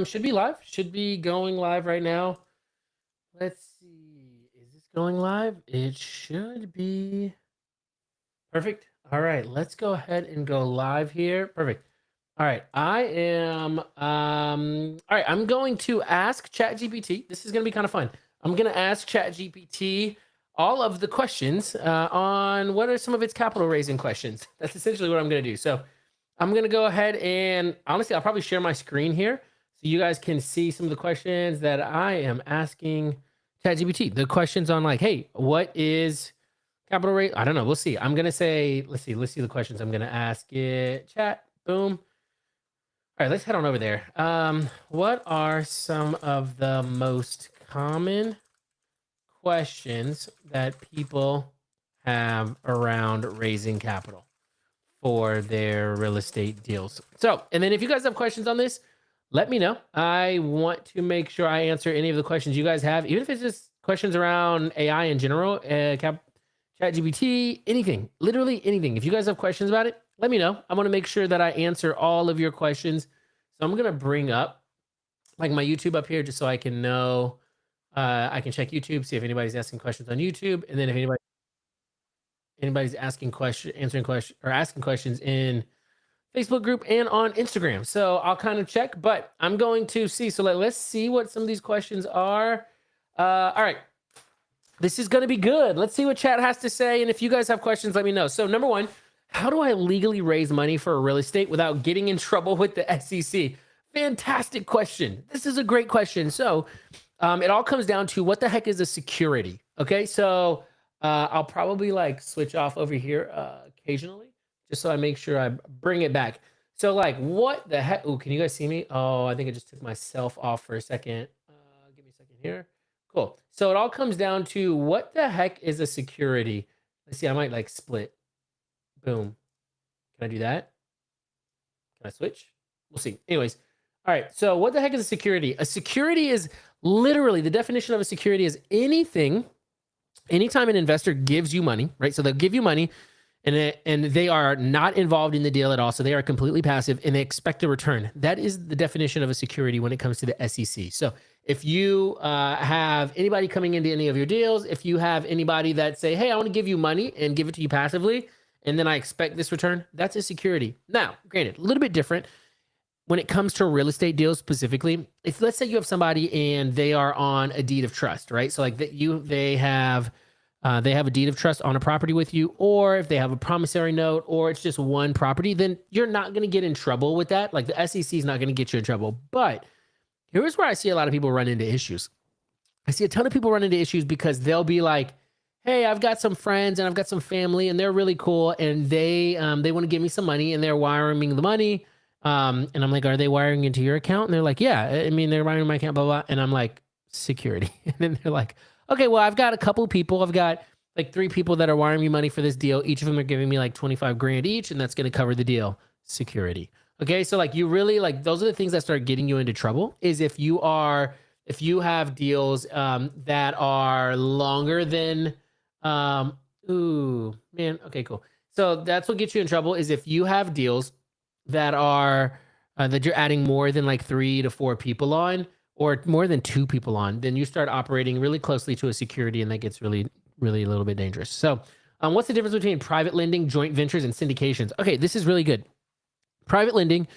should be live, should be going live right now. Let's see. Is this going live? It should be. Perfect. All right, let's go ahead and go live here. Perfect. All right, all right, I'm going to ask ChatGPT. This is going to be kind of fun. I'm going to ask ChatGPT all of the questions on what are some of its capital raising questions. That's essentially what I'm going to do. So I'm going to go ahead and honestly, I'll probably share my screen here so you guys can see some of the questions that I am asking ChatGPT. The questions on like, hey, what is capital rate? I don't know. We'll see. I'm going to say, let's see the questions I'm going to ask it. Chat, boom. All right, let's head on over there. What are some of the most common questions that people have around raising capital for their real estate deals? So, and then if you guys have questions on this, let me know. I want to make sure I answer any of the questions you guys have, even if it's just questions around AI in general, ChatGPT, anything, literally anything. If you guys have questions about it, let me know. I want to make sure that I answer all of your questions. So I'm going to bring up like my YouTube up here just so I can know. I can check YouTube, see if anybody's asking questions on YouTube. And then if anybody's asking questions, answering questions or asking questions in Facebook group and on Instagram. So I'll kind of check, but I'm going to see. So let's see what some of these questions are. All right. This is going to be good. Let's see what chat has to say. And if you guys have questions, let me know. So number one, how do I legally raise money for a real estate without getting in trouble with the SEC? Fantastic question. This is a great question. So it all comes down to what the heck is a security? Okay, so I'll probably like switch off over here occasionally just so I make sure I bring it back. So like what the heck? Oh, can you guys see me? Oh, I think I just took myself off for a second. Give me a second here. Cool. So it all comes down to what the heck is a security? Let's see, I might like split. Boom. Can I do that? Can I switch? We'll see. Anyways. All right. So what the heck is a security? A security is literally the definition of a security is anything, anytime an investor gives you money, right? So they'll give you money and they are not involved in the deal at all. So they are completely passive and they expect a return. That is the definition of a security when it comes to the SEC. So if you have anybody coming into any of your deals, if you have anybody that say, hey, I want to give you money and give it to you passively, and then I expect this return, that's a security. Now, granted, a little bit different when it comes to real estate deals specifically. If let's say you have somebody and they are on a deed of trust, right? So like that they have a deed of trust on a property with you, or if they have a promissory note, or it's just one property, then you're not going to get in trouble with that. Like the SEC is not going to get you in trouble. But here's where I see a lot of people run into issues. I see a ton of people run into issues because they'll be like, hey, I've got some friends and I've got some family and they're really cool and they want to give me some money and they're wiring me the money. And I'm like, are they wiring into your account? And they're like, yeah, I mean, they're wiring my account, blah, blah. And I'm like, security. And then they're like, okay, well, I've got a couple people. I've got like 3 people that are wiring me money for this deal. Each of them are giving me like 25 grand each, and that's going to cover the deal. Security. Okay. So like you really like, those are the things that start getting you into trouble is if you have deals that are longer than, ooh, man. Okay, cool. So that's what gets you in trouble is if you have deals that are that you're adding more than like 3 to 4 people on, or more than 2 people on, then you start operating really closely to a security, and that gets really, really a little bit dangerous. So, what's the difference between private lending, joint ventures, and syndications? Okay, this is really good. Private lending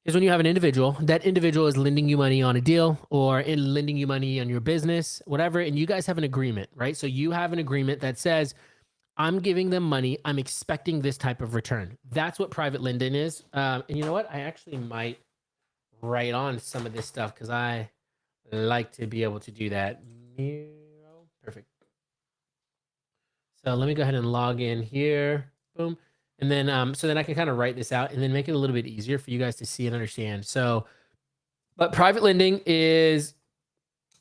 is when you have an individual. That individual is lending you money on a deal or lending you money on your business, whatever, and you guys have an agreement, right? So you have an agreement that says, I'm giving them money. I'm expecting this type of return. That's what private lending is. And you know what? I actually might write on some of this stuff because I like to be able to do that. Perfect. So let me go ahead and log in here. Boom. And then, so then I can kind of write this out and then make it a little bit easier for you guys to see and understand. So, but private lending is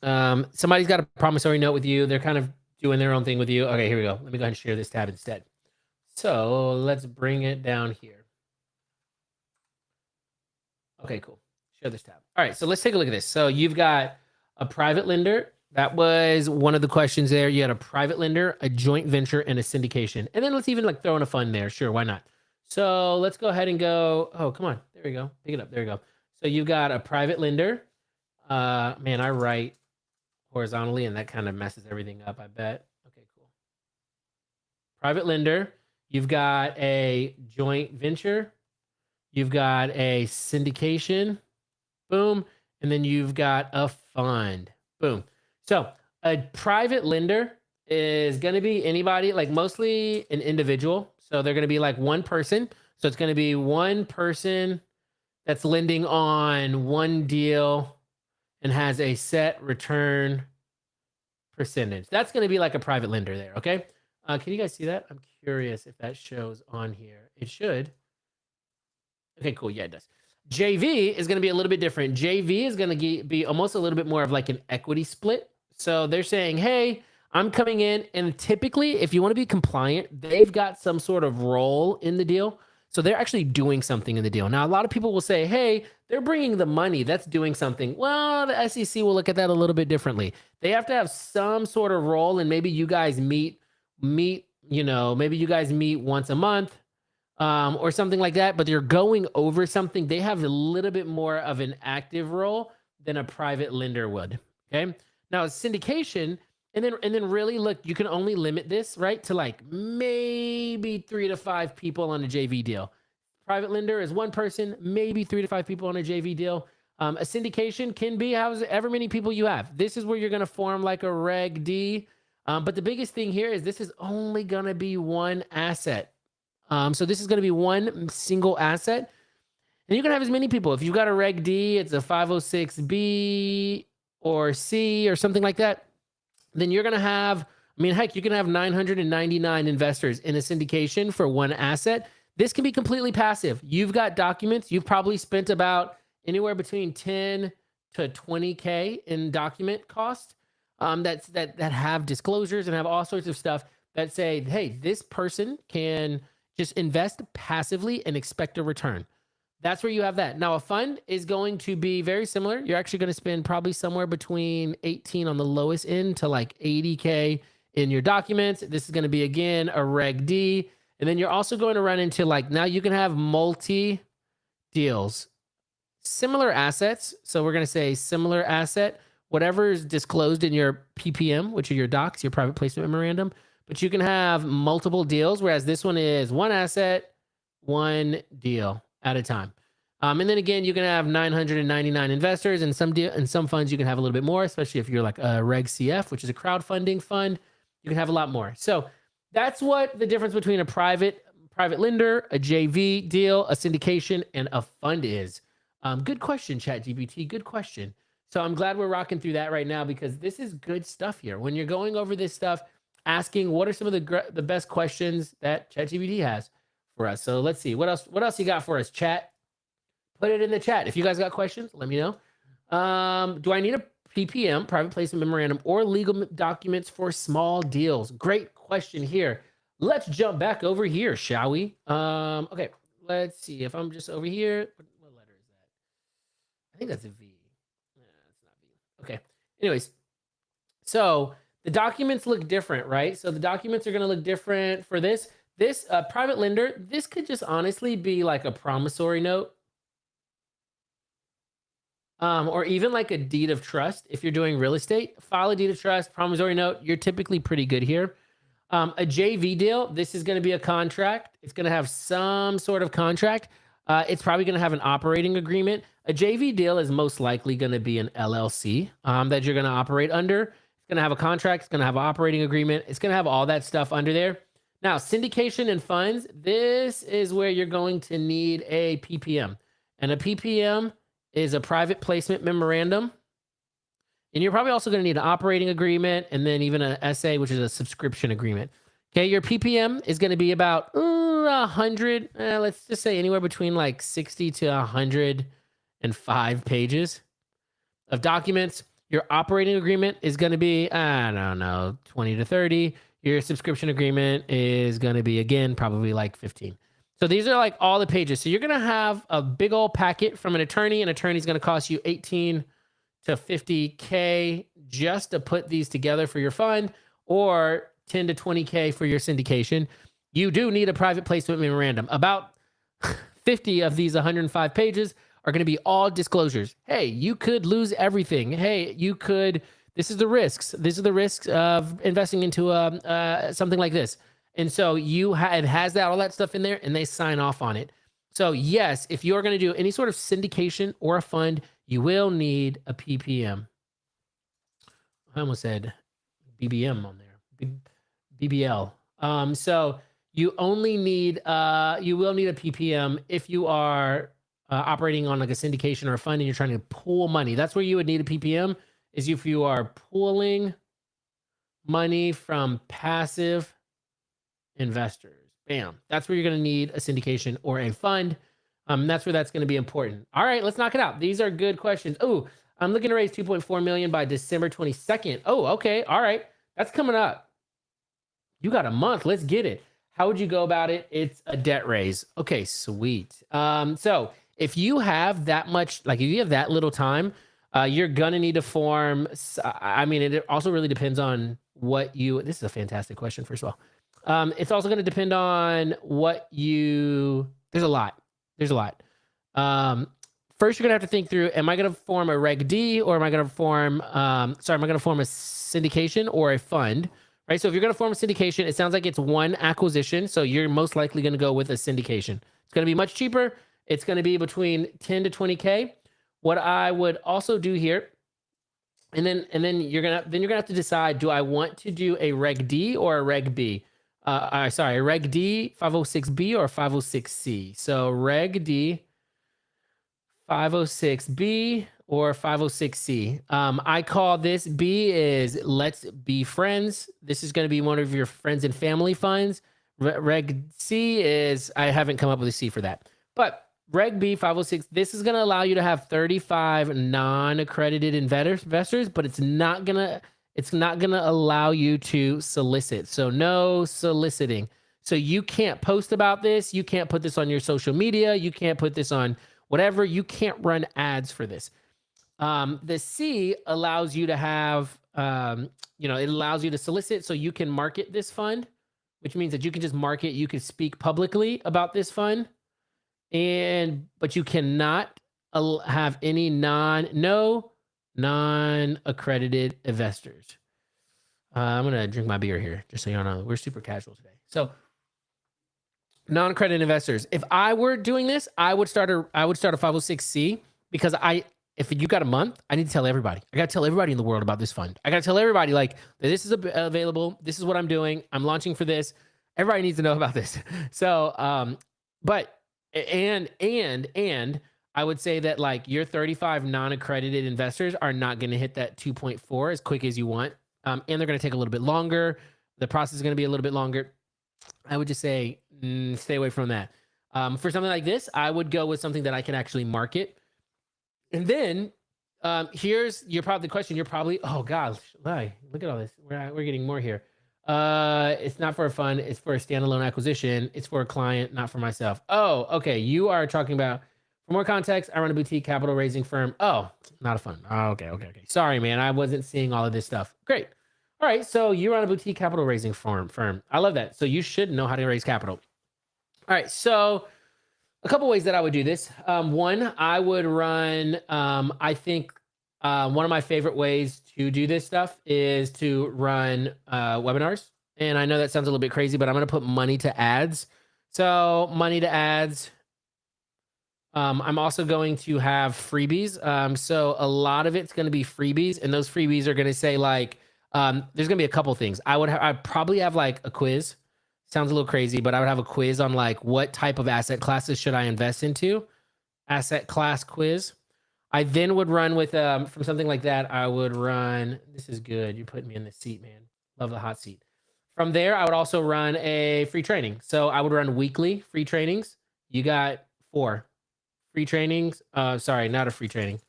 somebody's got a promissory note with you. They're kind of doing their own thing with you. Okay, here we go. Let me go ahead and share this tab instead. So let's bring it down here. Okay, cool. Share this tab. All right, so let's take a look at this. So you've got a private lender. That was one of the questions there. You had a private lender, a joint venture, and a syndication. And then let's even like throw in a fund there. Sure, why not? So let's go ahead and go. Oh, come on. There we go. Pick it up. There we go. So you've got a private lender. Man, I write horizontally and that kind of messes everything up, I bet. Okay, cool. Private lender. You've got a joint venture. You've got a syndication. Boom. And then you've got a fund. Boom. So a private lender is going to be anybody, like mostly an individual. So they're going to be like one person. So it's going to be one person that's lending on one deal and has a set return percentage. That's going to be like a private lender there. Okay. Can you guys see that? I'm curious if that shows on here. It should. Okay, cool. Yeah, it does. JV is going to be a little bit different. JV is going to be almost a little bit more of like an equity split. So they're saying, hey, I'm coming in. And typically, if you want to be compliant, they've got some sort of role in the deal. So they're actually doing something in the deal. Now, a lot of people will say, hey, they're bringing the money. That's doing something. Well, the SEC will look at that a little bit differently. They have to have some sort of role. And maybe you guys meet, maybe you guys meet once a month. Or something like that, but they're going over something. They have a little bit more of an active role than a private lender would. Okay. Now syndication, and then really look, you can only limit this right to like maybe 3 to 5 people on a JV deal. Private lender is one person, maybe 3 to 5 people on a JV deal. A syndication can be however many people you have. This is where you're going to form like a Reg D. But the biggest thing here is this is only going to be one asset. So this is going to be one single asset. And you can have as many people. If you've got a Reg D, it's a 506B or C or something like that, then you're going to have, heck, you can have 999 investors in a syndication for one asset. This can be completely passive. You've got documents. You've probably spent about anywhere between 10 to 20K in document cost that have disclosures and have all sorts of stuff that say, hey, this person can just invest passively and expect a return. That's where you have that. Now, a fund is going to be very similar. You're actually going to spend probably somewhere between 18 on the lowest end to like 80K in your documents. This is going to be, again, a Reg D. And then you're also going to run into like, now you can have multi deals, similar assets. So we're going to say similar asset, whatever is disclosed in your PPM, which are your docs, your private placement memorandum. But you can have multiple deals, whereas this one is one asset, one deal at a time. And then again, you can have 999 investors, and some funds you can have a little bit more, especially if you're like a Reg CF, which is a crowdfunding fund. You can have a lot more. So that's what the difference between a private lender, a JV deal, a syndication, and a fund is. Good question, ChatGPT. Good question. So I'm glad we're rocking through that right now, because this is good stuff here. When you're going over this stuff, asking what are some of the best questions that ChatGPT has for us. So let's see what else you got for us, chat. Put it in the chat. If you guys got questions, let me know. Do I need a PPM, private placement memorandum, or legal documents for small deals? Great question here. Let's jump back over here, shall we? Okay, let's see if I'm just over here. What letter is that? I think that's a V. Yeah, it's not V. Okay. Anyways, so the documents look different, right? So the documents are going to look different for this. This private lender, this could just honestly be like a promissory note. Or even like a deed of trust. If you're doing real estate, file a deed of trust, promissory note. You're typically pretty good here. A JV deal, this is going to be a contract. It's going to have some sort of contract. It's probably going to have an operating agreement. A JV deal is most likely going to be an LLC that you're going to operate under. It's going to have a contract. It's going to have an operating agreement. It's going to have all that stuff under there. Now, syndication and funds, this is where you're going to need a PPM. And a PPM is a private placement memorandum. And you're probably also going to need an operating agreement and then even an SA, which is a subscription agreement. Okay, your PPM is going to be about 100, let's just say anywhere between like 60 to 105 pages of documents. Your operating agreement is going to be, I don't know, 20 to 30. Your subscription agreement is going to be, again, probably like 15. So these are like all the pages. So you're going to have a big old packet from an attorney. An attorney is going to cost you 18 to 50K just to put these together for your fund, or 10 to 20K for your syndication. You do need a private placement memorandum. About 50 of these 105 pages are going to be all disclosures. Hey, you could lose everything. Hey, you could. This is the risks. These are the risks of investing into something like this. And so it has that all that stuff in there, and they sign off on it. So yes, if you're going to do any sort of syndication or a fund, you will need a PPM. I almost said BBM on there, BBL. So you only need, you will need a PPM if you are operating on like a syndication or a fund and you're trying to pool money. That's where you would need a PPM, is if you are pooling money from passive investors. Bam. That's where you're going to need a syndication or a fund. That's where that's going to be important. All right, let's knock it out. These are good questions. Oh, I'm looking to raise 2.4 million by December 22nd. Oh, okay. All right. That's coming up. You got a month. Let's get it. How would you go about it? It's a debt raise. Okay, sweet. So if you have that much, like if you have that little time, you're gonna need to form. I mean, it also really depends on what you. This is a fantastic question. First of all, it's also going to depend on what you. There's a lot. There's a lot. First, you're gonna have to think through: am I gonna form a Reg D, or am I gonna form? Am I gonna form a syndication or a fund? Right. So if you're going to form a syndication, it sounds like it's one acquisition. So you're most likely going to go with a syndication. It's going to be much cheaper. It's going to be between 10 to 20K. What I would also do here, and then you're gonna have to decide: do I want to do a Reg D or a Reg B? A Reg D 506B or 506C. So Reg D 506B or 506C. I call this B is let's be friends. This is going to be one of your friends and family funds. Reg C is, I haven't come up with a C for that. But Reg B 506, this is going to allow you to have 35 non-accredited investors, but it's not going to allow you to solicit. So no soliciting. So you can't post about this. You can't put this on your social media. You can't put this on whatever. You can't run ads for this. The C allows you to have, it allows you to solicit, so you can market this fund, which means that you can just market, you can speak publicly about this fund, but you cannot have any non-accredited investors. I'm going to drink my beer here, just so y'all know. We're super casual today. So non-accredited investors. If I were doing this, I would start a 506C, because if you got a month, I need to tell everybody. I got to tell everybody in the world about this fund. I got to tell everybody, like, this is available. This is what I'm doing. I'm launching for this. Everybody needs to know about this. So, I would say that, like, your 35 non-accredited investors are not going to hit that 2.4 as quick as you want. And they're going to take a little bit longer. The process is going to be a little bit longer. I would just say, stay away from that. For something like this, I would go with something that I can actually market. And then here's the question. You're probably, oh gosh, look at all this. We're getting more here. It's not for a fund. It's for a standalone acquisition. It's for a client, not for myself. Oh, okay. You are talking about, for more context, I run a boutique capital raising firm. Oh, not a fund. Oh, okay. Sorry, man. I wasn't seeing all of this stuff. Great. All right. So you run a boutique capital raising firm. I love that. So you should know how to raise capital. All right. So a couple ways that I would do this. One, I would run, I think one of my favorite ways to do this stuff is to run webinars. And I know that sounds a little bit crazy, but I'm going to put money to ads. So money to ads. I'm also going to have freebies. So a lot of it's going to be freebies, and those freebies are going to say, like, there's going to be a couple things. I'd probably have like a quiz. Sounds a little crazy, but I would have a quiz on, like, what type of asset classes should I invest into? Asset class quiz. I then would run with, from something like that, I would run, this is good. You're putting me in the seat, man. Love the hot seat. From there, I would also run a free training. So I would run weekly free trainings. You got 4 free trainings. Sorry, not a free training.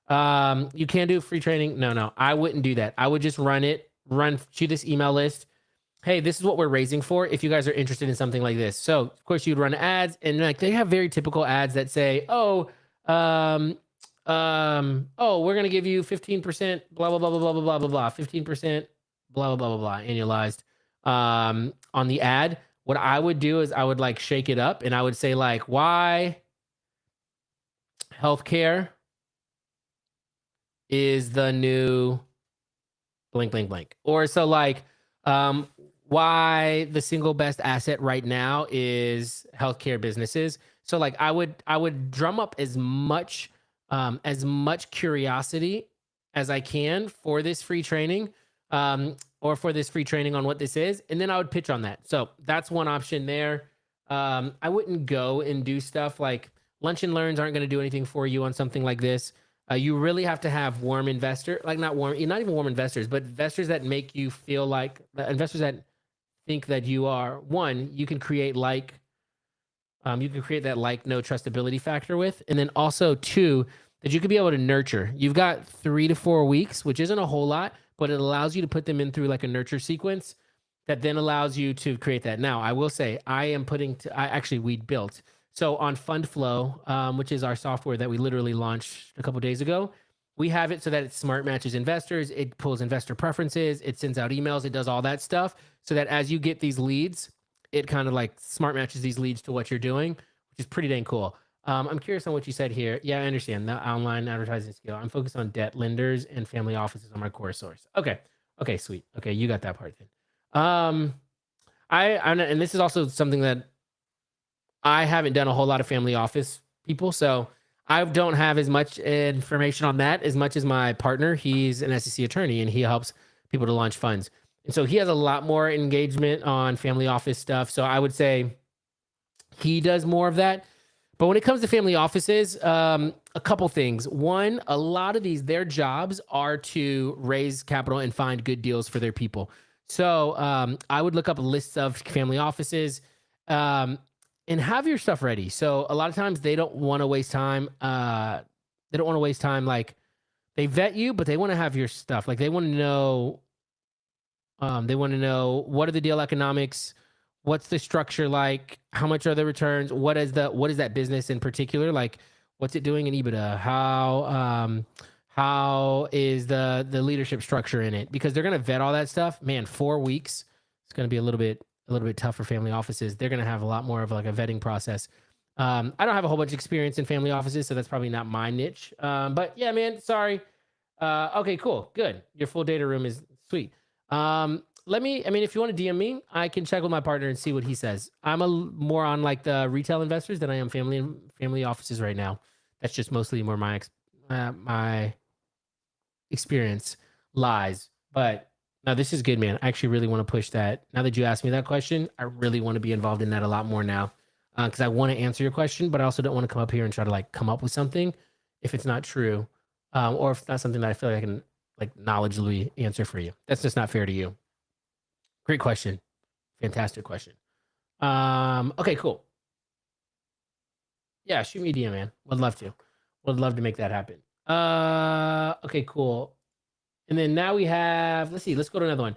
You can do free training. No, I wouldn't do that. I would just shoot this email list. Hey, this is what we're raising for, if you guys are interested in something like this. So of course you'd run ads, and like they have very typical ads that say, we're going to give you 15%, blah, blah, blah, blah, blah, blah, blah, blah, 15%, blah, blah, blah, blah, blah, annualized, on the ad. What I would do is I would, like, shake it up, and I would say, like, why healthcare is the new blank, blank, blank. Or so like, um, why the single best asset right now is healthcare businesses. So like I would drum up as much curiosity as I can for this free training, or for this free training on what this is, and then I would pitch on that. So that's one option there. I wouldn't go and do stuff like lunch and learns aren't going to do anything for you on something like this. You really have to have warm investor, like not warm, not even warm investors, but investors that make you feel like investors that think that you are one. You can create you can create that like no trustability factor with, and then also two, that you could be able to nurture. You've got 3 to 4 weeks, which isn't a whole lot, but it allows you to put them in through like a nurture sequence that then allows you to create that. Now, I will say, we built. So on FundFlow, which is our software that we literally launched a couple days ago, we have it so that it smart matches investors. It pulls investor preferences. It sends out emails. It does all that stuff so that as you get these leads, it kind of like smart matches these leads to what you're doing, which is pretty dang cool. I'm curious on what you said here. Yeah, I understand the online advertising skill. I'm focused on debt lenders and family offices on my core source. Okay. Okay, sweet. Okay, you got that part then. And this is also something that I haven't done a whole lot of family office people, so I don't have as much information on that as much as my partner. He's an SEC attorney and he helps people to launch funds. And so he has a lot more engagement on family office stuff. So I would say he does more of that. But when it comes to family offices, a couple things. One, a lot of their jobs are to raise capital and find good deals for their people. So I would look up lists of family offices and have your stuff ready. So a lot of times they don't want to waste time. Like they vet you, but they want to have your stuff. Like they want to know. What are the deal economics, what's the structure like, how much are the returns, what is that business in particular, like what's it doing in EBITDA, how is the leadership structure in it, because they're going to vet all that stuff. Man, 4 weeks, it's going to be a little bit tough for family offices. They're going to have a lot more of like a vetting process. I don't have a whole bunch of experience in family offices, so that's probably not my niche. But yeah, man, sorry. Okay, cool, good. Your full data room is sweet. If you want to DM me, I can check with my partner and see what he says. I'm more on like the retail investors than I am family offices right now. That's just mostly where my experience lies. But no, this is good, man. I actually really want to push that. Now that you asked me that question, I really want to be involved in that a lot more now, because I want to answer your question, but I also don't want to come up here and try to like come up with something if it's not true, or if it's not something that I feel like I can like knowledgeably answer for you. That's just not fair to you. Great question. Fantastic question. Okay, cool. Yeah, shoot me a DM, man. Would love to make that happen. Okay, cool. And then now we have, let's go to another one.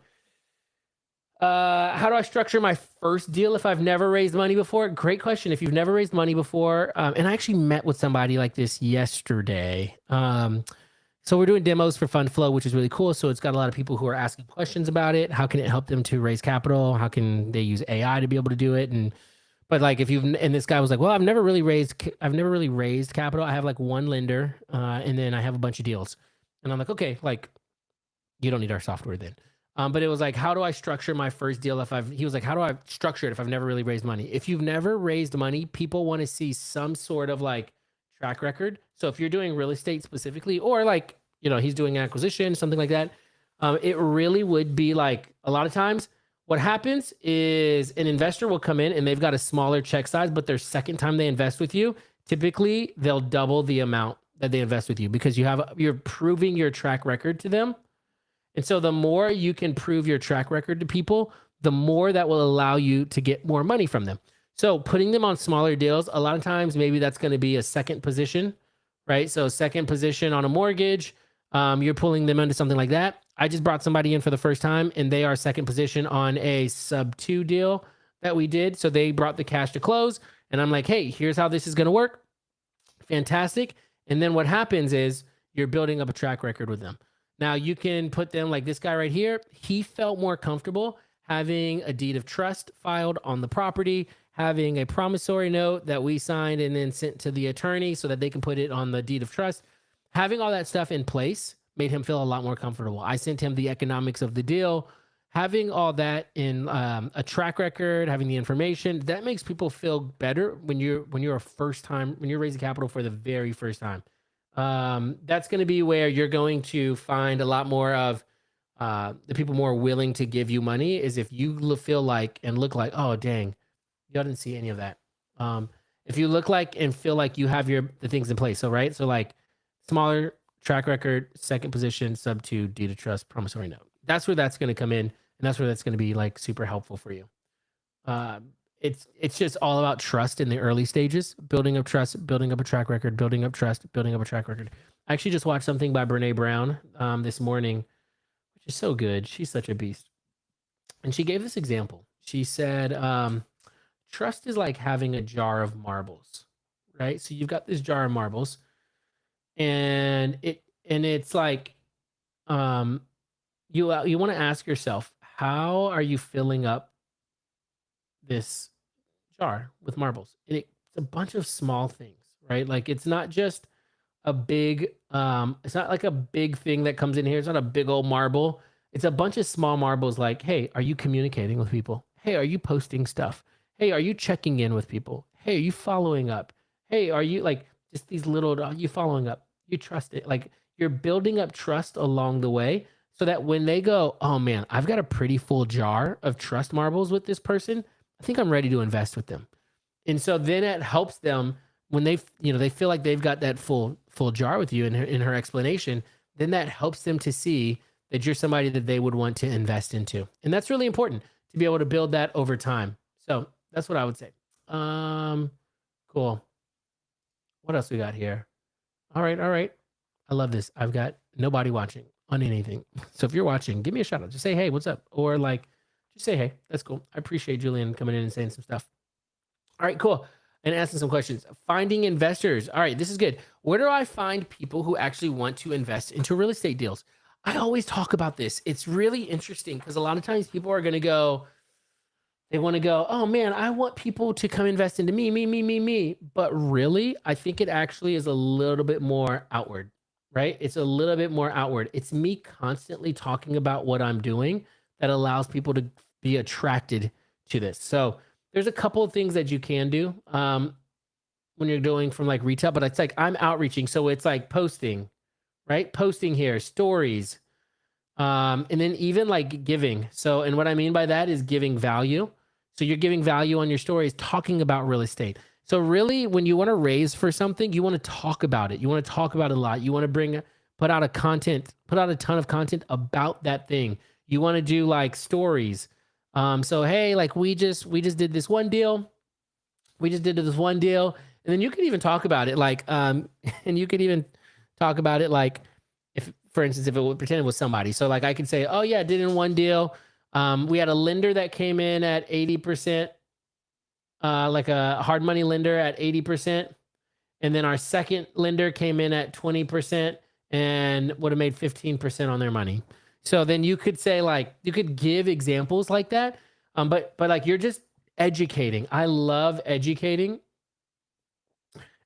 How do I structure my first deal if I've never raised money before? Great question. If you've never raised money before, and I actually met with somebody like this yesterday. So we're doing demos for FundFlow, which is really cool. So it's got a lot of people who are asking questions about it. How can it help them to raise capital? How can they use AI to be able to do it? But like and this guy was like, well, I've never really raised capital. I have like one lender, and then I have a bunch of deals. And I'm like, okay, like you don't need our software then. But it was like, how do I structure my first deal he was like, how do I structure it if I've never really raised money? If you've never raised money, people want to see some sort of like track record. So if you're doing real estate specifically, or like, he's doing acquisition, something like that, it really would be like a lot of times what happens is an investor will come in and they've got a smaller check size, but their second time they invest with you, typically they'll double the amount that they invest with you because you're proving your track record to them. And so the more you can prove your track record to people, the more that will allow you to get more money from them. So putting them on smaller deals, a lot of times, maybe that's going to be a second position, right? So second position on a mortgage, you're pulling them into something like that. I just brought somebody in for the first time and they are second position on a sub 2 deal that we did. So they brought the cash to close and I'm like, hey, here's how this is going to work. Fantastic. And then what happens is you're building up a track record with them. Now you can put them like this guy right here. He felt more comfortable having a deed of trust filed on the property, having a promissory note that we signed and then sent to the attorney so that they can put it on the deed of trust. Having all that stuff in place made him feel a lot more comfortable. I sent him the economics of the deal. Having all that in a track record, having the information, that makes people feel better when you're a first time, when you're raising capital for the very first time. That's going to be where you're going to find a lot more of the people more willing to give you money is if you feel like and look like, oh dang, y'all didn't see any of that. If you look like and feel like you have the things in place, so right, so like smaller track record, second position, sub 2, deed of trust, promissory note. That's where that's going to come in, and that's where that's going to be like super helpful for you. It's just all about trust in the early stages, building up trust, building up a track record, building up trust, building up a track record. I actually just watched something by Brene Brown this morning, which is so good. She's such a beast. And she gave this example. She said, trust is like having a jar of marbles, right? So you've got this jar of marbles, and it's like, you want to ask yourself, how are you filling up this jar with marbles? And it's a bunch of small things, right? Like it's not just a big, it's not like a big thing that comes in here. It's not a big old marble. It's a bunch of small marbles like, hey, are you communicating with people? Hey, are you posting stuff? Hey, are you checking in with people? Hey, are you following up? Hey, are you like just these little, are you following up? You trust it. Like you're building up trust along the way so that when they go, oh man, I've got a pretty full jar of trust marbles with this person. I think I'm ready to invest with them. And so then it helps them when they feel like they've got that full jar with you in her explanation, then that helps them to see that you're somebody that they would want to invest into. And that's really important to be able to build that over time. So that's what I would say. Cool. What else we got here? All right. I love this. I've got nobody watching on anything. So if you're watching, give me a shout out. Just say, hey, what's up? Or like, just say, hey, that's cool. I appreciate Julian coming in and saying some stuff. All right, cool. And asking some questions. Finding investors. All right, this is good. Where do I find people who actually want to invest into real estate deals? I always talk about this. It's really interesting because a lot of times people are going to go, they want to go, oh man, I want people to come invest into me. But really, I think it actually is a little bit more outward, right? It's a little bit more outward. It's me constantly talking about what I'm doing that allows people to be attracted to this. So there's a couple of things that you can do when you're doing from like retail, but it's like I'm outreaching. So it's like posting, right? Posting here, stories, and then even like giving. So, and what I mean by that is giving value. So you're giving value on your stories, talking about real estate. So really, when you want to raise for something, you want to talk about it. You want to talk about it a lot. You want to put out a ton of content about that thing. You want to do like stories. So hey, like we just did this one deal. We just did this one deal. And then you could even talk about it like, and you could even talk about it like, if, for instance, if it would pretend it was somebody. So like I could say, oh yeah, I did in one deal. We had a lender that came in at 80%, like a hard money lender at 80%. And then our second lender came in at 20% and would have made 15% on their money. So then you could say like, you could give examples like that. But like you're just educating. I love educating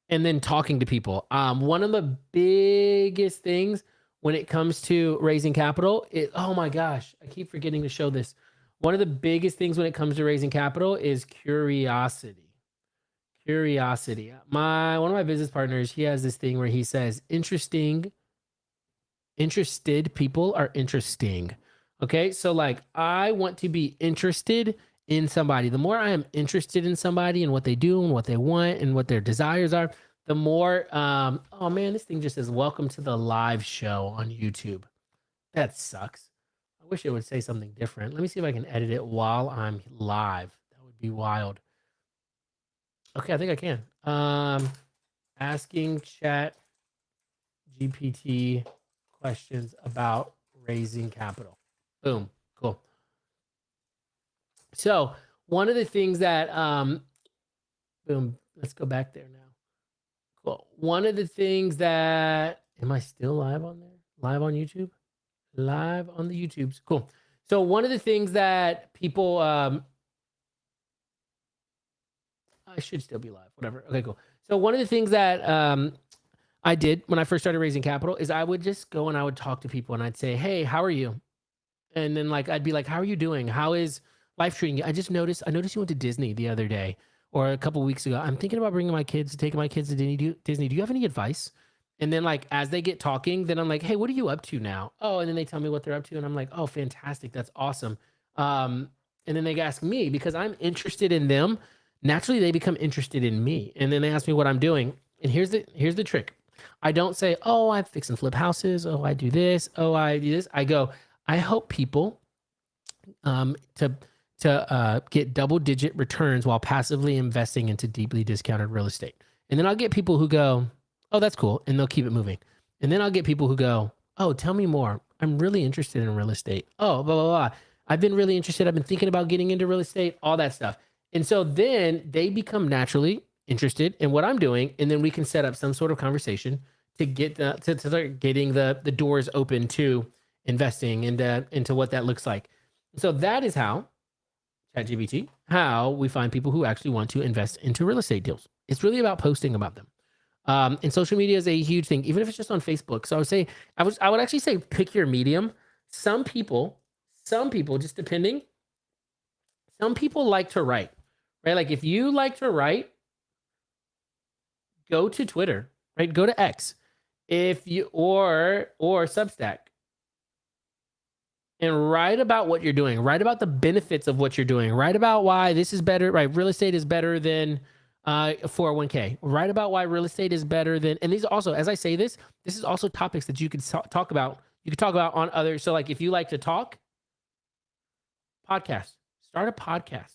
and then talking to people. One of the biggest things when it comes to raising capital, oh my gosh, I keep forgetting to show this. One of the biggest things when it comes to raising capital is curiosity. Curiosity. One of my business partners, he has this thing where he says, interested people are interesting. Okay. So like, I want to be interested in somebody. The more I am interested in somebody and what they do and what they want and what their desires are, the more, oh man, this thing just says, welcome to the live show on YouTube. That sucks. I wish it would say something different. Let me see if I can edit it while I'm live. That would be wild. Okay, I think I can. Asking Chat GPT questions about raising capital. Boom. Cool. So one of the things that, boom, let's go back there now. Cool. One of the things that, am I still live on there? Live on YouTube? Live on the YouTubes. Cool. So one of the things that people, I should still be live. Whatever. Okay, cool. So one of the things that I did when I first started raising capital is I would just go and I would talk to people and I'd say, "Hey, how are you?" And then like I'd be like, "How are you doing? How is life treating you? I noticed you went to Disney the other day or a couple weeks ago. I'm thinking about taking my kids to Disney. Do you have any advice?" And then like as they get talking, then I'm like, "Hey, what are you up to now?" Oh, and then they tell me what they're up to and I'm like, "Oh, fantastic. That's awesome." Um and then they ask me because I'm interested in them. Naturally, they become interested in me. And then they ask me what I'm doing. And here's the trick. I don't say, "Oh, I fix and flip houses. Oh, I do this. Oh, I do this." I go, I help people to get double-digit returns while passively investing into deeply discounted real estate. And then I'll get people who go, "Oh, that's cool," and they'll keep it moving. And then I'll get people who go, "Oh, tell me more. I'm really interested in real estate. Oh, blah, blah, blah. I've been really interested. I've been thinking about getting into real estate," all that stuff. And so then they become naturally interested in what I'm doing. And then we can set up some sort of conversation to get to start getting the doors open to investing into what that looks like. So that is how ChatGPT, how we find people who actually want to invest into real estate deals. It's really about posting about them. And social media is a huge thing, even if it's just on Facebook. So I would actually say pick your medium. Some people, just depending, some people like to write, right? Like if you like to write, go to Twitter, right? Go to X. If you or Substack and write about what you're doing. Write about the benefits of what you're doing. Write about why this is better, right? Real estate is better than 401k. Write about why real estate is better than, and these also, as I say this is also topics that you could talk about. You could talk about on others. So like if you like to talk, podcast, start a podcast,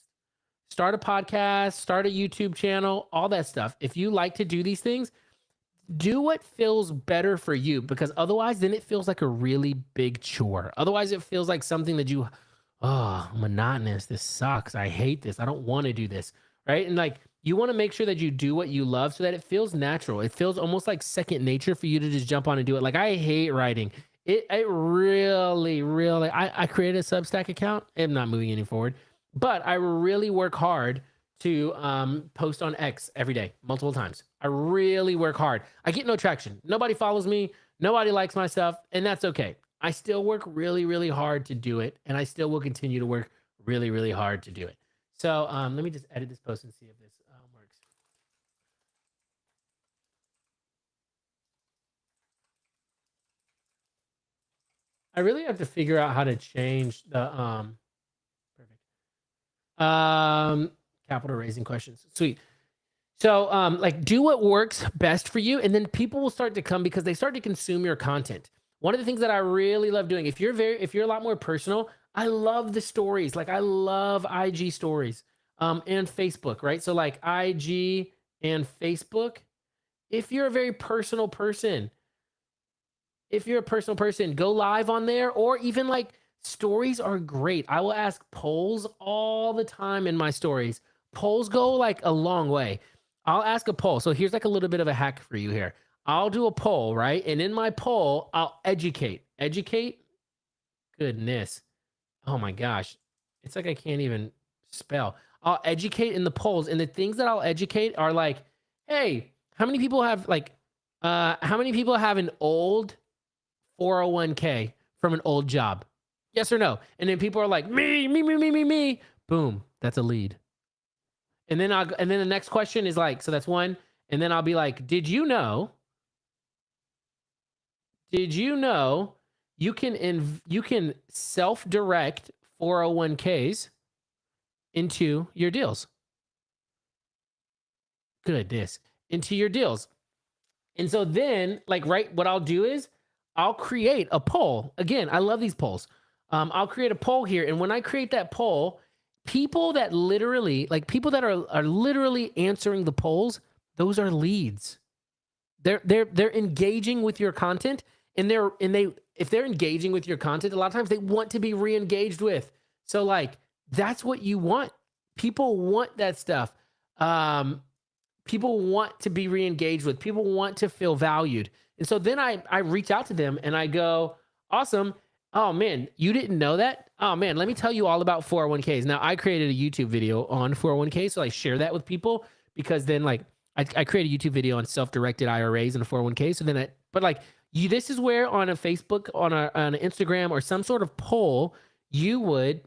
start a YouTube channel, all that stuff. If you like to do these things, do what feels better for you, because otherwise then it feels like a really big chore. Otherwise it feels like something that monotonous. This sucks. I hate this. I don't want to do this. Right. And like you want to make sure that you do what you love so that it feels natural. It feels almost like second nature for you to just jump on and do it. Like I hate writing. It really, really, I created a Substack account. I'm not moving any forward, but I really work hard to post on X every day, multiple times. I really work hard. I get no traction. Nobody follows me. Nobody likes my stuff, and that's okay. I still work really, really hard to do it, and I still will continue to work really, really hard to do it. So let me just edit this post and see if this works. I really have to figure out how to change the perfect capital raising questions. Sweet. So like do what works best for you, and then people will start to come because they start to consume your content. One of the things that I really love doing, if you're a lot more personal, I love the stories. Like I love IG stories and Facebook, right? So like IG and Facebook, if you're a very personal person, go live on there, or even like stories are great. I will ask polls all the time in my stories. Polls go like a long way. I'll ask a poll. So here's like a little bit of a hack for you here. I'll do a poll, right? And in my poll, I'll educate. Goodness. Oh my gosh. It's like I can't even spell. I'll educate in the polls. And the things that I'll educate are like, hey, how many people have an old 401k from an old job? Yes or no? And then people are like, me. Boom. That's a lead. And then the next question is like, so that's one. And then I'll be like, did you know you can self-direct 401ks into your deals? Goodness. Into your deals. And so then like, right, what I'll do is I'll create a poll. Again, I love these polls. I'll create a poll here. And when I create that poll, people that are literally answering the polls, those are leads. They're engaging with your content, and if they're engaging with your content, a lot of times they want to be re-engaged with. So like that's what you want. People want that stuff. People want to be re-engaged with. People want to feel valued. And so then I reach out to them and I go, awesome. Oh man, you didn't know that? Oh man, let me tell you all about 401ks. Now I created a YouTube video on 401ks, so I share that with people. because then like I create a YouTube video on self-directed IRAs and a 401k. So then this is where on a Facebook, on an Instagram or some sort of poll, you would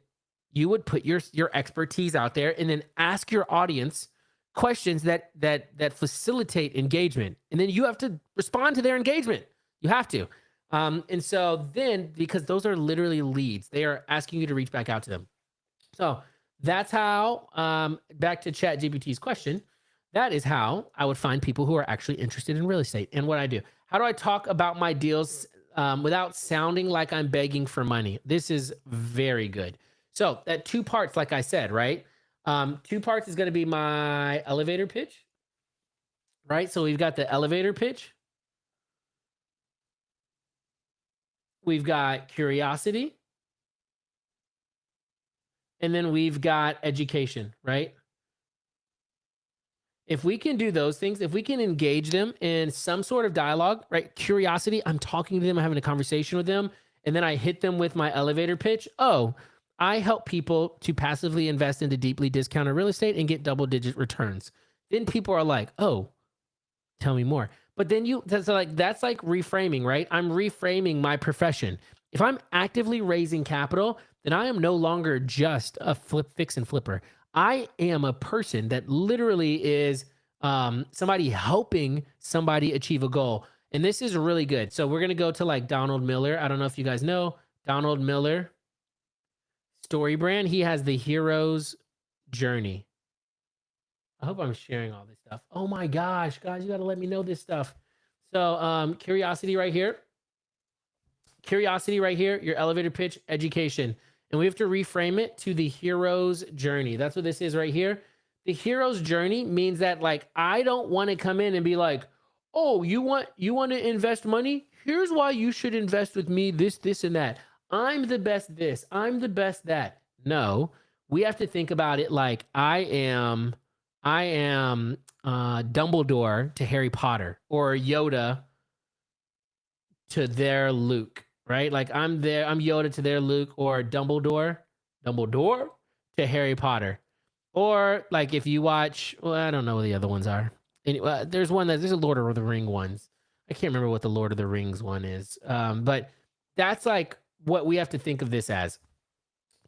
put your expertise out there and then ask your audience questions that facilitate engagement. And then you have to respond to their engagement. You have to. And so then, because those are literally leads, they are asking you to reach back out to them. So that's how, back to ChatGPT's question, that is how I would find people who are actually interested in real estate. And what I do, how do I talk about my deals without sounding like I'm begging for money? This is very good. So that 2 parts, like I said, right? 2 parts is going to be my elevator pitch, right? So we've got the elevator pitch. We've got curiosity. And then we've got education, right? If we can do those things, if we can engage them in some sort of dialogue, right? Curiosity, I'm talking to them, I'm having a conversation with them, and then I hit them with my elevator pitch. Oh, I help people to passively invest into deeply discounted real estate and get double-digit returns. Then people are like, oh, tell me more. But then that's like reframing, right? I'm reframing my profession. If I'm actively raising capital, then I am no longer just a fix and flipper. I am a person that literally is somebody helping somebody achieve a goal. And this is really good. So we're going to go to like Donald Miller. I don't know if you guys know Donald Miller story brand. He has the hero's journey. I hope I'm sharing all this stuff. Oh my gosh, guys, you got to let me know this stuff. So curiosity right here. Curiosity right here, your elevator pitch, education. And we have to reframe it to the hero's journey. That's what this is right here. The hero's journey means that like, I don't want to come in and be like, oh, you want to invest money? Here's why you should invest with me, this, and that. I'm the best this, I'm the best that. No, we have to think about it like I am Dumbledore to Harry Potter, or Yoda to their Luke, right? Like I'm Yoda to their Luke, or Dumbledore to Harry Potter. Or like if you watch, well, I don't know what the other ones are. Anyway, there's a Lord of the Ring ones. I can't remember what the Lord of the Rings one is. But that's like what we have to think of this as.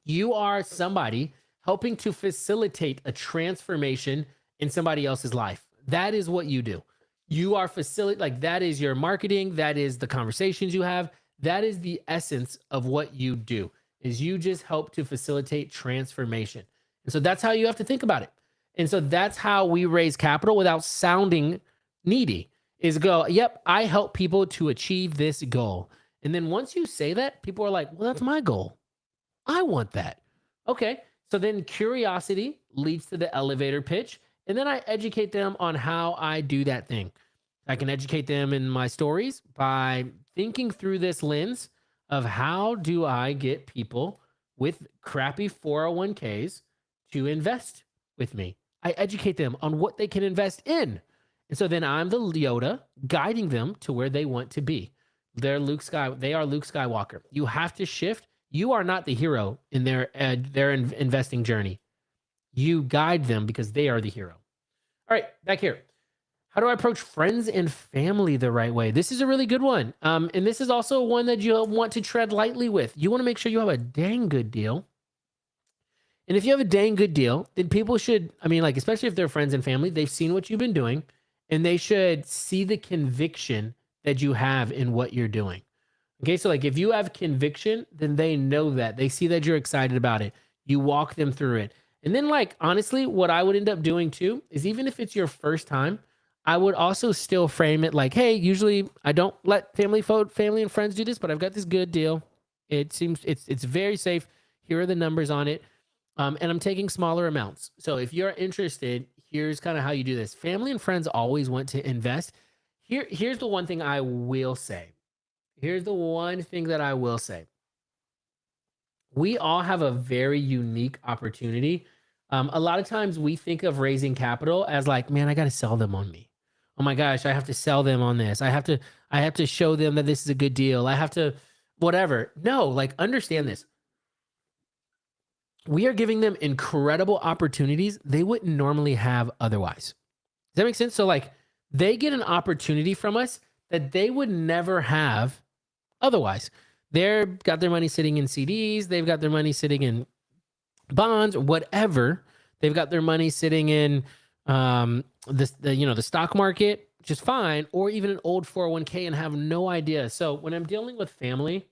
You are somebody helping to facilitate a transformation in somebody else's life. That is what you do. You are that is your marketing. That is the conversations you have. That is the essence of what you do, is you just help to facilitate transformation. And so that's how you have to think about it. And so that's how we raise capital without sounding needy, is go, yep, I help people to achieve this goal. And then once you say that, people are like, well, that's my goal. I want that. Okay. So then curiosity leads to the elevator pitch. And then I educate them on how I do that thing. I can educate them in my stories by thinking through this lens of how do I get people with crappy 401ks to invest with me. I educate them on what they can invest in. And so then I'm the Yoda guiding them to where they want to be. They are Luke Skywalker. You have to shift. You are not the hero in their investing journey. You guide them because they are the hero. All right, back here. How do I approach friends and family the right way? This is a really good one. And this is also one that you want to tread lightly with. You want to make sure you have a dang good deal. And if you have a dang good deal, then people should, especially if they're friends and family, they've seen what you've been doing, and they should see the conviction that you have in what you're doing. Okay, so like if you have conviction, then they know that. They see that you're excited about it. You walk them through it. And then like, honestly, what I would end up doing too is, even if it's your first time, I would also still frame it like, hey, usually I don't let family and friends do this, but I've got this good deal. It seems it's very safe. Here are the numbers on it. And I'm taking smaller amounts. So if you're interested, here's kind of how you do this. Family and friends always want to invest. Here's the one thing I will say. Here's the one thing that I will say. We all have a very unique opportunity. A lot of times we think of raising capital as like, man, I got to sell them on me. Oh my gosh, I have to sell them on this. I have to show them that this is a good deal. I have to whatever. No, like, understand this. We are giving them incredible opportunities they wouldn't normally have otherwise. that make sense? So like they get an opportunity from us that they would never have otherwise. They've got their money sitting in CDs, they've got their money sitting in bonds or whatever. They've got their money sitting in the stock market, which is fine, or even an old 401k and have no idea. So when I'm dealing with family,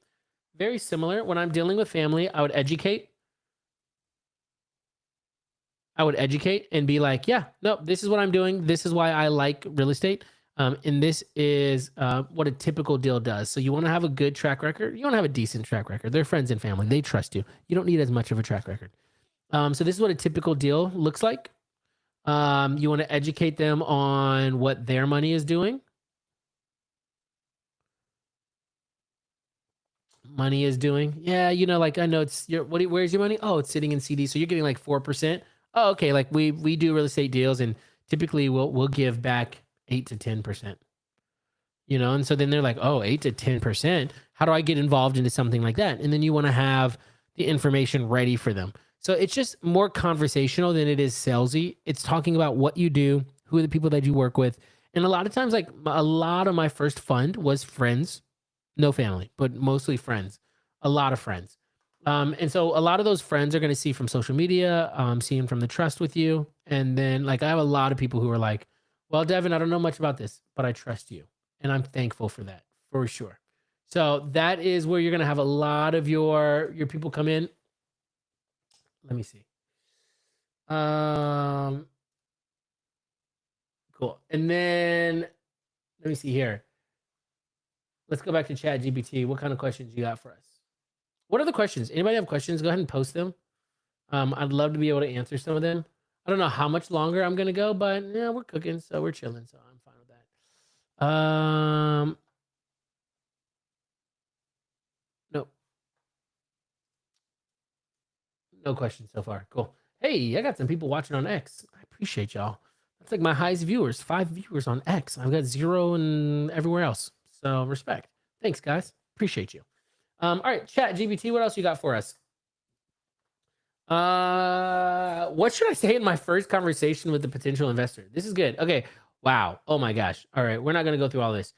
very similar. When I'm dealing with family, I would educate. And be like, yeah, no, this is what I'm doing. This is why I like real estate. And this is what a typical deal does. So you want to have a good track record. You want to have a decent track record. They're friends and family. They trust you. You don't need as much of a track record. So this is what a typical deal looks like. You want to educate them on what their money is doing. Money is doing. Yeah, like I know it's your where's your money? Oh, it's sitting in CD. So you're getting like 4%. Oh, okay. Like we do real estate deals and typically we'll give back 8 to 10%. And so then they're like, oh, 8 to 10%. How do I get involved into something like that? And then you want to have the information ready for them. So it's just more conversational than it is salesy. It's talking about what you do, who are the people that you work with. And a lot of times, like a lot of my first fund was friends, no family, but mostly friends, a lot of friends. And so a lot of those friends are going to see from social media, seeing from the trust with you. And then like I have a lot of people who are like, well, Devin, I don't know much about this, but I trust you. And I'm thankful for that, for sure. So that is where you're going to have a lot of your people come in. Let me see. Cool. And then let me see here. Let's go back to ChatGPT. What kind of questions you got for us? What are the questions? Anybody have questions? Go ahead and post them. I'd love to be able to answer some of them. I don't know how much longer I'm gonna go, but yeah, we're cooking, so we're chilling. So I'm fine with that. Nope. No questions so far. Cool. Hey, I got some people watching on X. I appreciate y'all. That's like my highest viewers, 5 viewers on X. I've got 0 and everywhere else. So respect. Thanks, guys. Appreciate you. All right, ChatGPT, what else you got for us? What should I say in my first conversation with the potential investor? This is good. Okay. Wow. Oh my gosh. All right. We're not going to go through all this.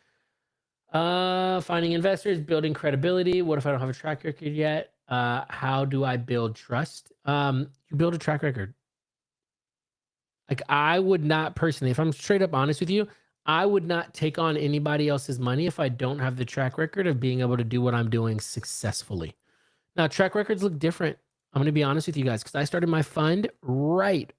Finding investors, building credibility. What if I don't have a track record yet? How do I build trust? You build a track record. Like I would not personally, if I'm straight up honest with you, I would not take on anybody else's money if I don't have the track record of being able to do what I'm doing successfully. Now, track records look different. I'm going to be honest with you guys because I started my fund right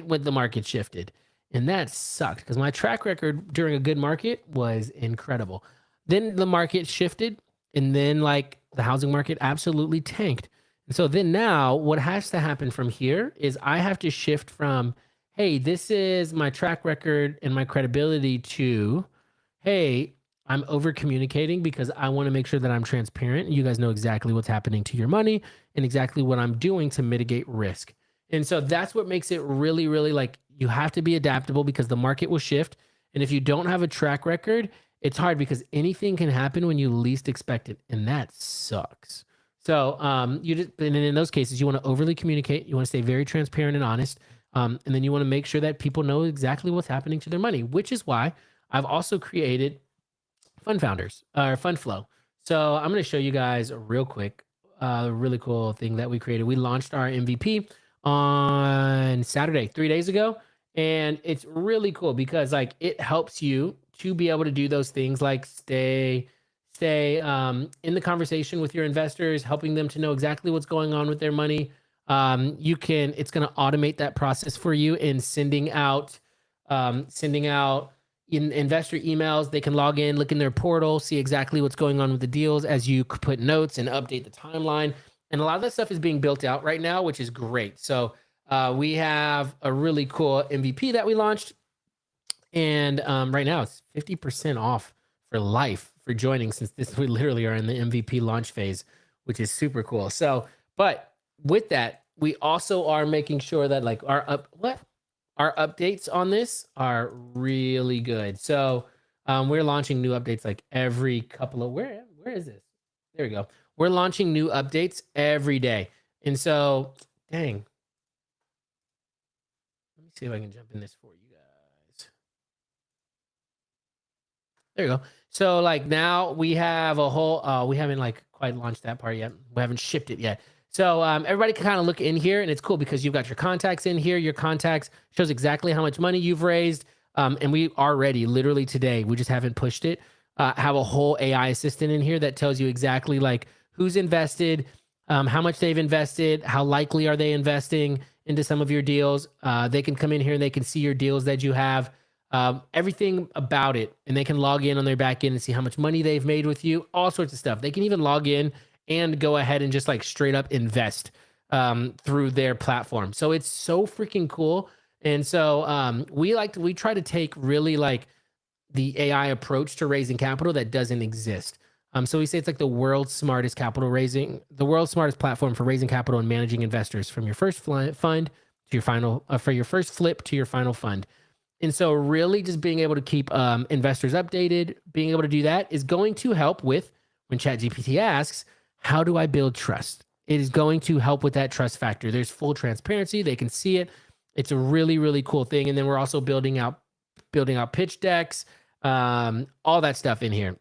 when the market shifted. And that sucked because my track record during a good market was incredible. Then the market shifted and then like the housing market absolutely tanked. And so then now what has to happen from here is I have to shift from, hey, this is my track record and my credibility to, hey, I'm over communicating because I want to make sure that I'm transparent and you guys know exactly what's happening to your money and exactly what I'm doing to mitigate risk. And so that's what makes it really, really like you have to be adaptable because the market will shift. And if you don't have a track record, it's hard because anything can happen when you least expect it. And that sucks. So and in those cases, you want to overly communicate. You want to stay very transparent and honest. And then you want to make sure that people know exactly what's happening to their money, which is why I've also created Fund Founders or Fund Flow. So I'm going to show you guys real quick a really cool thing that we created. We launched our MVP on Saturday, 3 days ago. And it's really cool because like it helps you to be able to do those things like stay in the conversation with your investors, helping them to know exactly what's going on with their money. It's going to automate that process for you in sending out in investor emails. They can log in, look in their portal, see exactly what's going on with the deals as you put notes and update the timeline. And a lot of that stuff is being built out right now, which is great. So we have a really cool MVP that we launched. And right now it's 50% off for life for joining since we literally are in the MVP launch phase, which is super cool. So, but with that, we also are making sure that like our updates on this are really good. So we're launching new updates like every couple of where is this? There we go. We're launching new updates every day. And so, dang. Let me see if I can jump in this for you guys. There you go. So like now we have a whole we haven't like quite launched that part yet. We haven't shipped it yet. So everybody can kind of look in here and it's cool because you've got your contacts in here. Your contacts shows exactly how much money you've raised. And we already literally today, we just haven't pushed it. Have a whole AI assistant in here that tells you exactly like who's invested, how much they've invested, how likely are they investing into some of your deals. They can come in here and they can see your deals that you have, everything about it, and they can log in on their back end and see how much money they've made with you, all sorts of stuff. They can even log in and go ahead and just like straight up invest through their platform. So it's so freaking cool. And so we try to take really like the AI approach to raising capital that doesn't exist. So we say it's like the world's smartest capital raising, the world's smartest platform for raising capital and managing investors from your first fund to your final, for your first flip to your final fund. And so really just being able to keep investors updated, being able to do that is going to help with when ChatGPT asks, how do I build trust? It is going to help with that trust factor. There's full transparency. They can see it. It's a really, really cool thing. And then we're also building out pitch decks, all that stuff in here.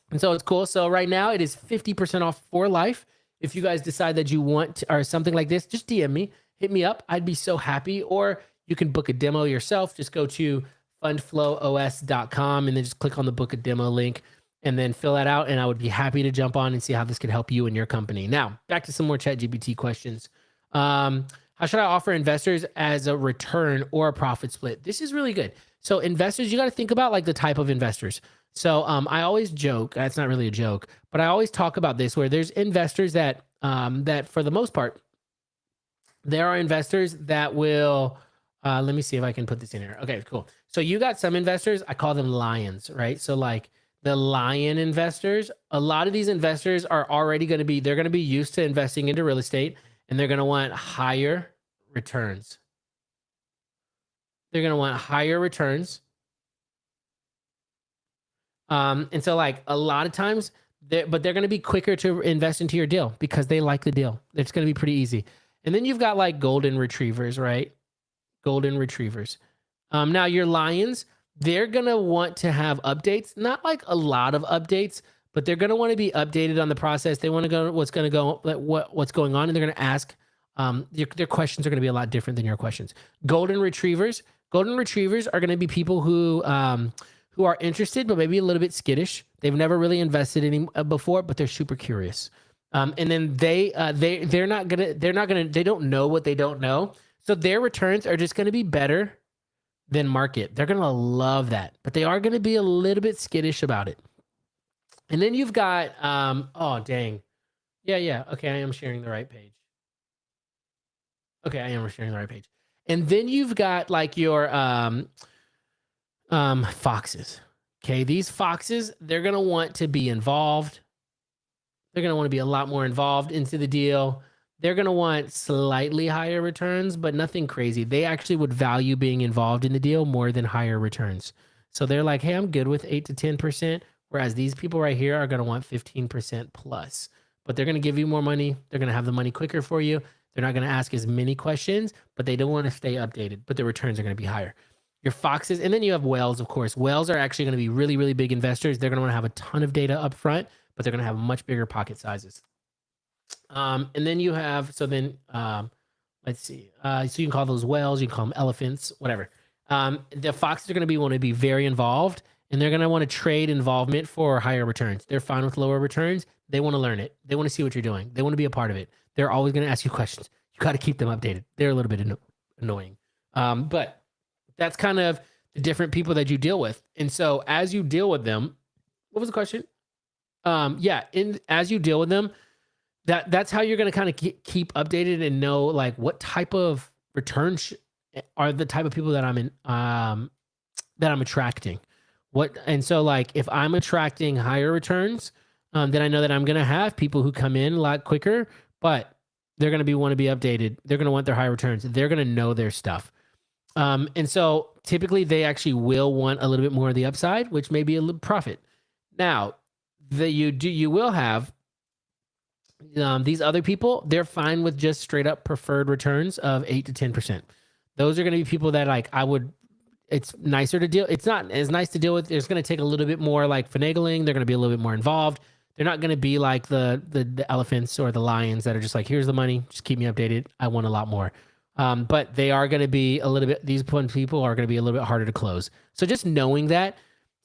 And so it's cool. So right now it is 50% off for life. If you guys decide that you want to, or something like this, just DM me, hit me up. I'd be so happy. Or you can book a demo yourself. Just go to fundflowos.com and then just click on the book a demo link and then fill that out. And I would be happy to jump on and see how this could help you and your company. Now, back to some more ChatGPT questions. How should I offer investors as a return or a profit split? This is really good. So investors, you got to think about like the type of investors. So I always joke, that's not really a joke, but I always talk about this where there's investors that that for the most part, there are investors that will, let me see if I can put this in here. Okay, cool. So you got some investors, I call them lions, right? So like the lion investors, a lot of these investors are already going to be, they're going to be used to investing into real estate and they're going to want higher returns. They're going to want higher returns. And so like a lot of times, they're going to be quicker to invest into your deal because they like the deal. It's going to be pretty easy. And then you've got like golden retrievers, right? Golden retrievers. Now your lions, they're going to want to have updates, not like a lot of updates, but they're going to want to be updated on the process. They want to go what's going on, and they're going to ask. Their questions are going to be a lot different than your questions. Golden retrievers are going to be people who are interested, but maybe a little bit skittish. They've never really invested any before, but they're super curious. And then they don't know what they don't know. So their returns are just going to be better than market. They're going to love that, but they are going to be a little bit skittish about it. And then you've got, oh, dang. Yeah. Okay. I am sharing the right page. Okay. I am sharing the right page. And then you've got like your, foxes. Okay. These foxes, they're going to want to be involved. They're going to want to be a lot more involved into the deal. They're going to want slightly higher returns, but nothing crazy. They actually would value being involved in the deal more than higher returns. So they're like, hey, I'm good with 8 to 10%. Whereas these people right here are going to want 15% plus, but they're going to give you more money. They're going to have the money quicker for you. They're not going to ask as many questions, but they don't want to stay updated, but the returns are going to be higher. Your foxes, and then you have whales, of course. Whales are actually going to be really, really big investors. They're going to want to have a ton of data up front, but they're going to have much bigger pocket sizes. And then you have, let's see. So you can call those whales, you can call them elephants, whatever. The foxes are going to want to be very involved, and they're going to want to trade involvement for higher returns. They're fine with lower returns. They want to learn it. They want to see what you're doing. They want to be a part of it. They're always going to ask you questions. You got to keep them updated. They're a little bit annoying. But that's kind of the different people that you deal with. And so as you deal with them, what was the question? As you deal with them, that's how you're going to kind of keep updated and know like what type of returns are the type of people that I'm attracting. And so like if I'm attracting higher returns, then I know that I'm going to have people who come in a lot quicker, but they're going to want to be updated. They're going to want their high returns. They're going to know their stuff. And so typically they actually will want a little bit more of the upside, which may be a little profit. Now you will have these other people, they're fine with just straight up preferred returns of 8 to 10%. Those are going to be people that like it's nicer to deal. It's not as nice to deal with. It's going to take a little bit more like finagling. They're going to be a little bit more involved. They're not going to be like the elephants or the lions that are just like, here's the money, just keep me updated. I want a lot more. But they are going to be a little bit. These people are going to be a little bit harder to close. So just knowing that.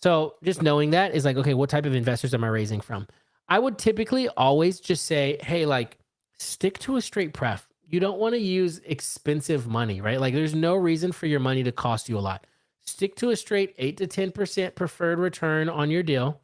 Is like, okay, what type of investors am I raising from? I would typically always just say, hey, like, stick to a straight pref. You don't want to use expensive money, right? Like, there's no reason for your money to cost you a lot. Stick to a straight 8 to 10% preferred return on your deal.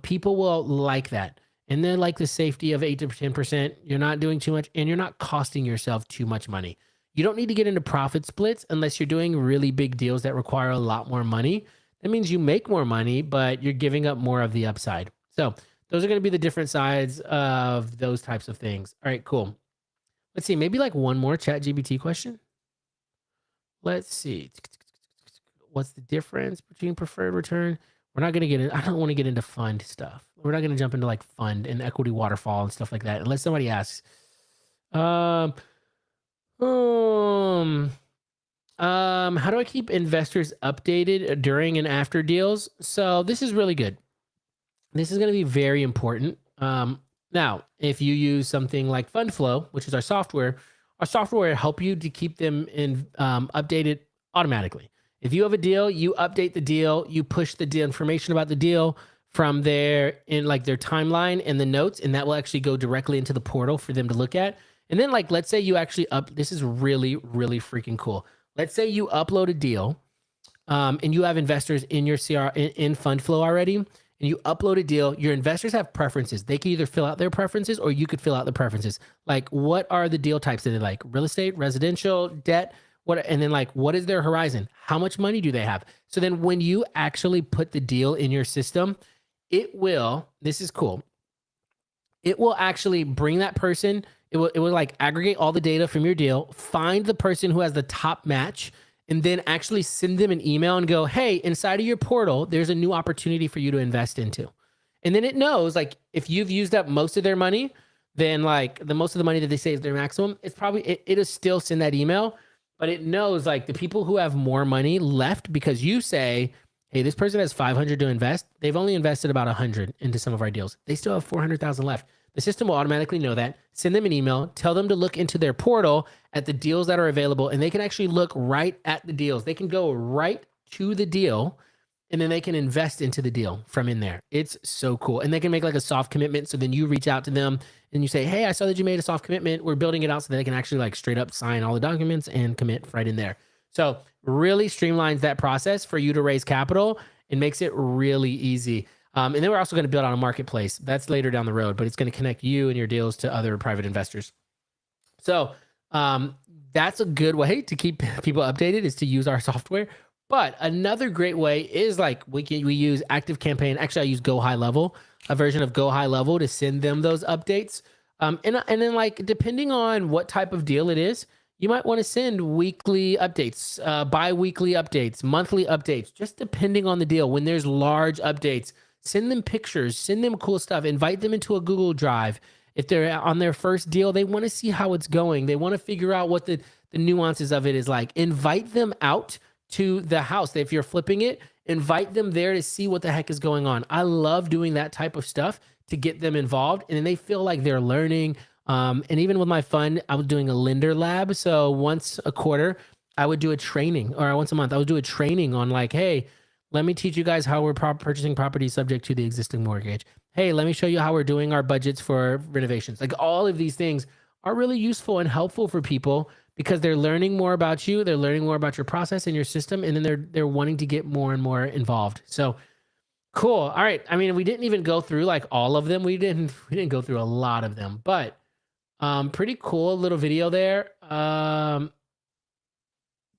People will like that. And then like the safety of 8 to 10%, you're not doing too much and you're not costing yourself too much money. You don't need to get into profit splits unless you're doing really big deals that require a lot more money. That means you make more money, but you're giving up more of the upside. So those are going to be the different sides of those types of things. All right, cool. Let's see, maybe like one more ChatGPT question. Let's see. What's the difference between preferred return? We're not going to get in. I don't want to get into fund stuff. We're not going to jump into like fund and equity waterfall and stuff like that unless somebody asks. How do I keep investors updated during and after deals? So this is really good. This is going to be very important. Now, if you use something like FundFlow, which is our software will help you to keep them in updated automatically. If you have a deal, you update the deal, you push the information about the deal from there in like their timeline and the notes, and that will actually go directly into the portal for them to look at. And then like, let's say you actually this is really, really freaking cool. Let's say you upload a deal and you have investors in your in FundFlow already, and you upload a deal, your investors have preferences. They can either fill out their preferences or you could fill out the preferences. Like, what are the deal types that they like? Real estate, residential, debt, and then like, what is their horizon? How much money do they have? So then when you actually put the deal in your system, this is cool. It will actually bring that person. It will like aggregate all the data from your deal, find the person who has the top match, and then actually send them an email and go, hey, inside of your portal, there's a new opportunity for you to invest into. And then it knows like if you've used up most of their money, then like the most of the money that they say is their maximum, it's probably, it'll still send that email, but it knows like the people who have more money left because you say, hey, this person has 500 to invest. They've only invested about 100 into some of our deals. They still have 400,000 left. The system will automatically know that, send them an email, tell them to look into their portal at the deals that are available, and they can actually look right at the deals. They can go right to the deal, and then they can invest into the deal from in there. It's so cool. And they can make like a soft commitment. So then you reach out to them and you say, hey, I saw that you made a soft commitment. We're building it out so that they can actually like straight up sign all the documents and commit right in there. So really streamlines that process for you to raise capital and makes it really easy. And then we're also going to build out a marketplace. That's later down the road, but it's going to connect you and your deals to other private investors. So that's a good way to keep people updated, is to use our software. But another great way is like we use Active Campaign. Actually, I use Go High Level, a version of Go High Level, to send them those updates. And then like depending on what type of deal it is, you might want to send weekly updates, bi-weekly updates, monthly updates, just depending on the deal. When there's large updates, send them pictures, send them cool stuff, invite them into a Google Drive. If they're on their first deal, they want to see how it's going. They want to figure out what the nuances of it is like. Invite them out to the house. If you're flipping it, invite them there to see what the heck is going on. I love doing that type of stuff to get them involved, and then they feel like they're learning. And even with my fund, I was doing a lender lab. So once a quarter, I would do a training, or once a month, I would do a training on like, hey, let me teach you guys how we're purchasing property subject to the existing mortgage. Hey, let me show you how we're doing our budgets for renovations. Like all of these things are really useful and helpful for people because they're learning more about you. They're learning more about your process and your system. And then they're wanting to get more and more involved. So cool. All right. I mean, we didn't even go through like all of them. We didn't go through a lot of them, but pretty cool little video there.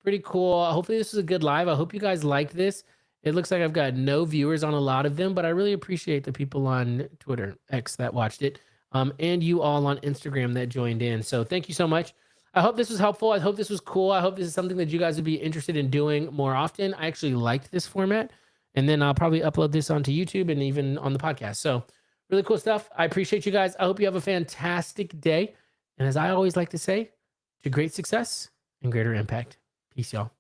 Pretty cool. Hopefully this was a good live. I hope you guys liked this. It looks like I've got no viewers on a lot of them, but I really appreciate the people on Twitter, X, that watched it, and you all on Instagram that joined in. So thank you so much. I hope this was helpful. I hope this was cool. I hope this is something that you guys would be interested in doing more often. I actually liked this format, and then I'll probably upload this onto YouTube and even on the podcast. So really cool stuff. I appreciate you guys. I hope you have a fantastic day. And as I always like to say, to great success and greater impact. Peace, y'all.